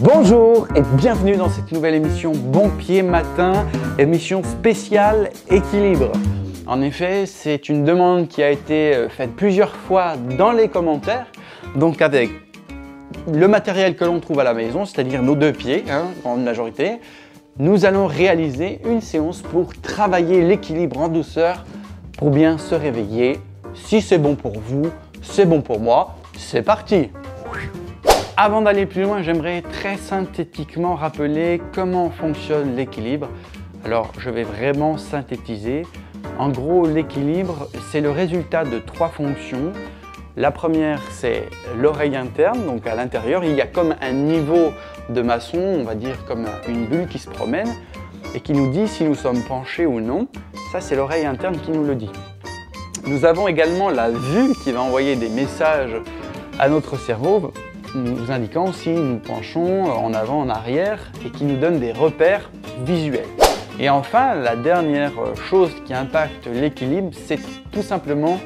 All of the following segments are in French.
Bonjour et bienvenue dans cette nouvelle émission Bon Pied Matin, émission spéciale équilibre. En effet, c'est une demande qui a été faite plusieurs fois dans les commentaires, donc avec le matériel que l'on trouve à la maison, c'est-à-dire nos deux pieds, en majorité, nous allons réaliser une séance pour travailler l'équilibre en douceur pour bien se réveiller. Si c'est bon pour vous, c'est bon pour moi, c'est parti! Avant d'aller plus loin, j'aimerais très synthétiquement rappeler comment fonctionne l'équilibre. Alors, je vais vraiment synthétiser. En gros, l'équilibre, c'est le résultat de trois fonctions. La première, c'est l'oreille interne, donc à l'intérieur, il y a comme un niveau de maçon, on va dire comme une bulle qui se promène et qui nous dit si nous sommes penchés ou non. Ça, c'est l'oreille interne qui nous le dit. Nous avons également la vue qui va envoyer des messages à notre cerveau, nous indiquant si nous penchons en avant, en arrière et qui nous donne des repères visuels. Et enfin, la dernière chose qui impacte l'équilibre, c'est tout simplement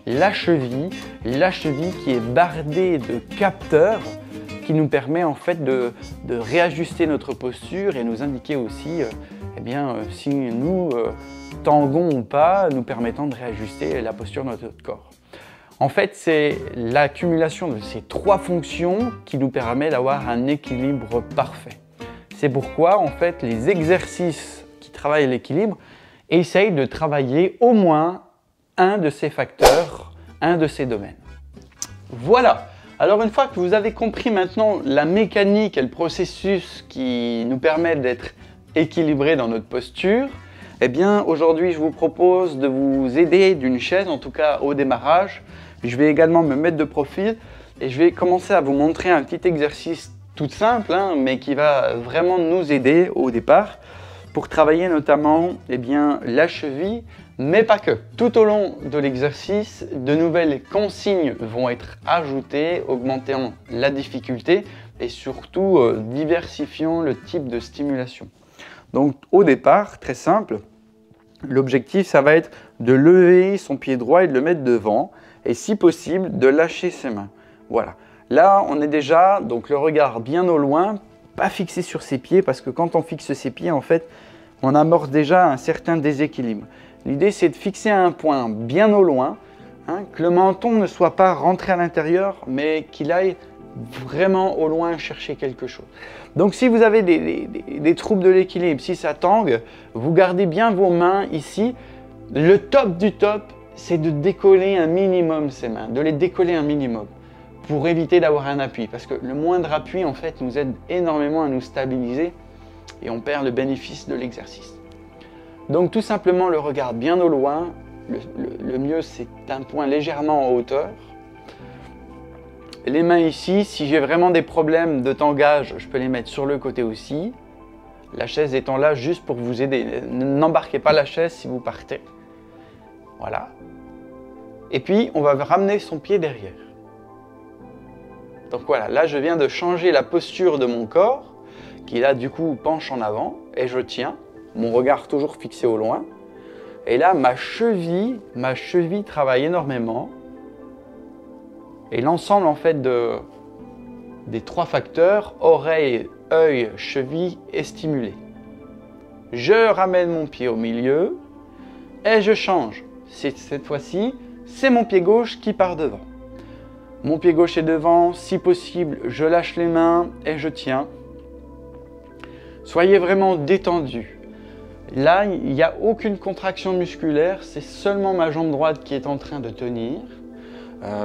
la cheville qui est bardée de capteurs qui nous permet en fait de réajuster notre posture et nous indiquer aussi si nous tanguons ou pas, nous permettant de réajuster la posture de notre corps. En fait, c'est l'accumulation de ces trois fonctions qui nous permet d'avoir un équilibre parfait. C'est pourquoi, en fait, les exercices qui travaillent l'équilibre essayent de travailler au moins un de ces facteurs, un de ces domaines. Voilà! Alors, une fois que vous avez compris maintenant la mécanique et le processus qui nous permettent d'être équilibrés dans notre posture, eh bien, aujourd'hui, je vous propose de vous aider d'une chaise, en tout cas au démarrage. Je vais également me mettre de profil et je vais commencer à vous montrer un petit exercice tout simple, mais qui va vraiment nous aider au départ pour travailler notamment la cheville, mais pas que. Tout au long de l'exercice, de nouvelles consignes vont être ajoutées, augmentant la difficulté et surtout diversifiant le type de stimulation. Donc au départ, très simple, l'objectif ça va être de lever son pied droit et de le mettre devant et si possible de lâcher ses mains. Voilà. Là on est déjà, donc le regard bien au loin, pas fixé sur ses pieds parce que quand on fixe ses pieds en fait, on amorce déjà un certain déséquilibre. L'idée c'est de fixer un point bien au loin, que le menton ne soit pas rentré à l'intérieur mais qu'il aille vraiment au loin chercher quelque chose. Donc si vous avez des troubles de l'équilibre, si ça tangue, vous gardez bien vos mains ici. Le top du top, c'est de décoller un minimum ces mains, de les décoller un minimum pour éviter d'avoir un appui parce que le moindre appui en fait nous aide énormément à nous stabiliser et on perd le bénéfice de l'exercice. Donc tout simplement le regard bien au loin, le mieux c'est un point légèrement en hauteur. Les mains ici, si j'ai vraiment des problèmes de tangage, je peux les mettre sur le côté aussi. La chaise étant là juste pour vous aider. N'embarquez pas la chaise si vous partez. Voilà. Et puis, on va ramener son pied derrière. Donc voilà, là je viens de changer la posture de mon corps, qui là du coup penche en avant, et je tiens, mon regard toujours fixé au loin. Et là, ma cheville travaille énormément. Et l'ensemble en fait des trois facteurs, oreille, œil, cheville, est stimulé. Je ramène mon pied au milieu et je change. Cette fois-ci, c'est mon pied gauche qui part devant. Mon pied gauche est devant, si possible, je lâche les mains et je tiens. Soyez vraiment détendu. Là, il n'y a aucune contraction musculaire, c'est seulement ma jambe droite qui est en train de tenir.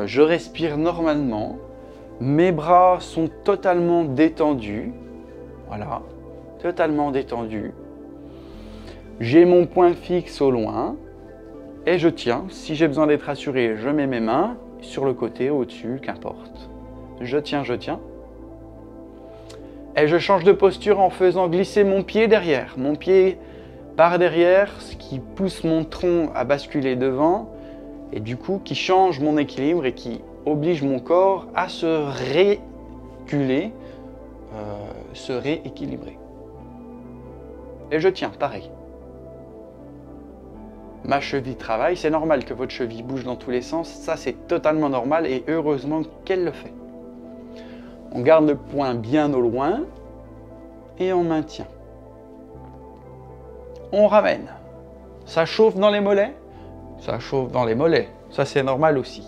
Je respire normalement, mes bras sont totalement détendus, voilà, totalement détendus. J'ai mon point fixe au loin et je tiens. Si j'ai besoin d'être assuré, je mets mes mains sur le côté, au-dessus, qu'importe. Je tiens. Et je change de posture en faisant glisser mon pied derrière. Mon pied par derrière, ce qui pousse mon tronc à basculer devant. Et du coup, qui change mon équilibre et qui oblige mon corps à se réguler, se rééquilibrer. Et je tiens, pareil. Ma cheville travaille, c'est normal que votre cheville bouge dans tous les sens, ça c'est totalement normal et heureusement qu'elle le fait. On garde le point bien au loin et on maintient. On ramène. Ça chauffe dans les mollets? Ça chauffe dans les mollets. Ça, c'est normal aussi.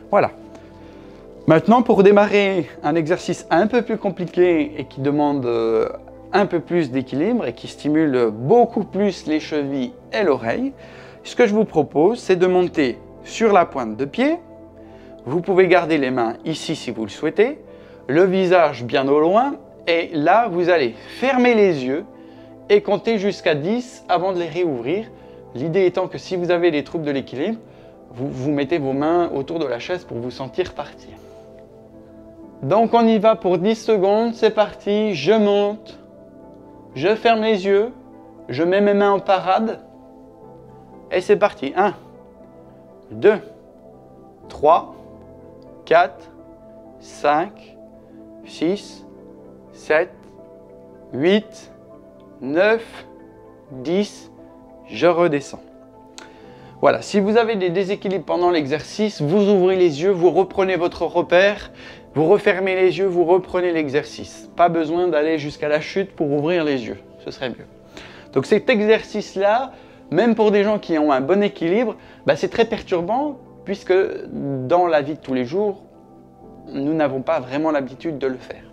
Voilà. Maintenant, pour démarrer un exercice un peu plus compliqué et qui demande un peu plus d'équilibre et qui stimule beaucoup plus les chevilles et l'oreille, ce que je vous propose, c'est de monter sur la pointe de pied. Vous pouvez garder les mains ici si vous le souhaitez, le visage bien au loin, et là, vous allez fermer les yeux et compter jusqu'à 10 avant de les réouvrir. L'idée étant que si vous avez des troubles de l'équilibre, vous mettez vos mains autour de la chaise pour vous sentir partir. Donc on y va pour 10 secondes, c'est parti, je monte, je ferme les yeux, je mets mes mains en parade, et c'est parti. 1, 2, 3, 4, 5, 6, 7, 8, 9, 10, je redescends. Voilà, si vous avez des déséquilibres pendant l'exercice, vous ouvrez les yeux, vous reprenez votre repère, vous refermez les yeux, vous reprenez l'exercice. Pas besoin d'aller jusqu'à la chute pour ouvrir les yeux, ce serait mieux. Donc cet exercice-là, même pour des gens qui ont un bon équilibre, c'est très perturbant puisque dans la vie de tous les jours, nous n'avons pas vraiment l'habitude de le faire.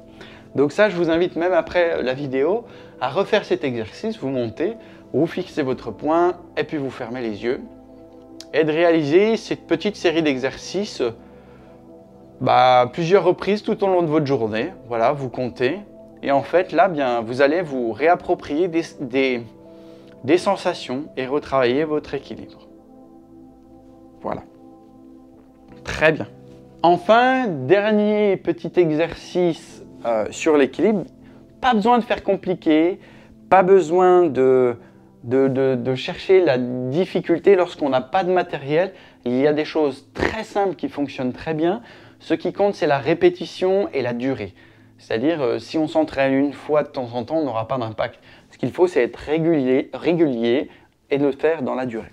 Donc ça, je vous invite même après la vidéo à refaire cet exercice, vous montez, vous fixez votre poing et puis vous fermez les yeux. Et de réaliser cette petite série d'exercices plusieurs reprises tout au long de votre journée. Voilà, vous comptez. Et en fait, là, vous allez vous réapproprier des sensations et retravailler votre équilibre. Voilà. Très bien. Enfin, dernier petit exercice sur l'équilibre. Pas besoin de faire compliqué, pas besoin de chercher la difficulté lorsqu'on n'a pas de matériel. Il y a des choses très simples qui fonctionnent très bien. Ce qui compte, c'est la répétition et la durée. C'est-à-dire, si on s'entraîne une fois de temps en temps, on n'aura pas d'impact. Ce qu'il faut, c'est être régulier et de le faire dans la durée.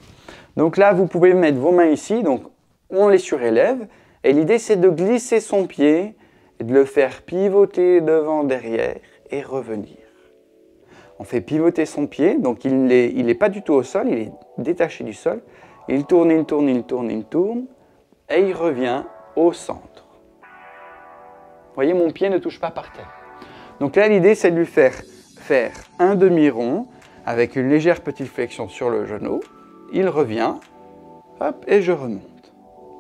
Donc là, vous pouvez mettre vos mains ici, donc on les surélève. Et l'idée, c'est de glisser son pied et de le faire pivoter devant, derrière et revenir. On fait pivoter son pied, donc il n'est pas du tout au sol, il est détaché du sol. Il tourne, il tourne, il tourne, il tourne, et il revient au centre. Vous voyez, mon pied ne touche pas par terre. Donc là, l'idée, c'est de lui faire un demi-rond avec une légère petite flexion sur le genou. Il revient, hop, et je remonte.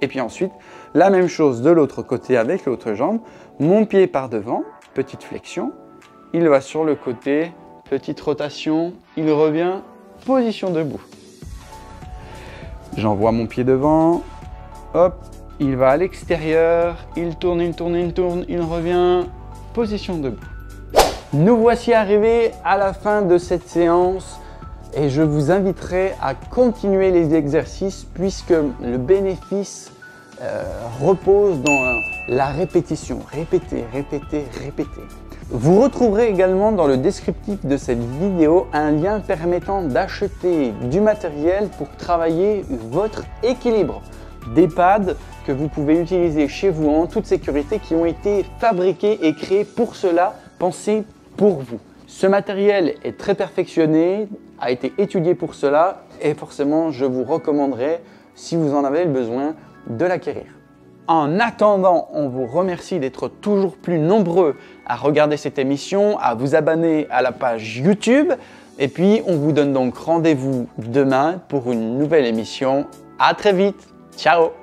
Et puis ensuite, la même chose de l'autre côté avec l'autre jambe. Mon pied par devant, petite flexion. Il va sur le côté, petite rotation, il revient, position debout. J'envoie mon pied devant, hop, il va à l'extérieur, il tourne, il tourne, il tourne, il revient, position debout. Nous voici arrivés à la fin de cette séance et je vous inviterai à continuer les exercices puisque le bénéfice repose dans la répétition. Répétez, répétez, répétez. Vous retrouverez également dans le descriptif de cette vidéo un lien permettant d'acheter du matériel pour travailler votre équilibre. Des pads que vous pouvez utiliser chez vous en toute sécurité qui ont été fabriqués et créés pour cela, pensés pour vous. Ce matériel est très perfectionné, a été étudié pour cela et forcément je vous recommanderais, si vous en avez le besoin, de l'acquérir. En attendant, on vous remercie d'être toujours plus nombreux à regarder cette émission, à vous abonner à la page YouTube. Et puis, on vous donne donc rendez-vous demain pour une nouvelle émission. À très vite. Ciao!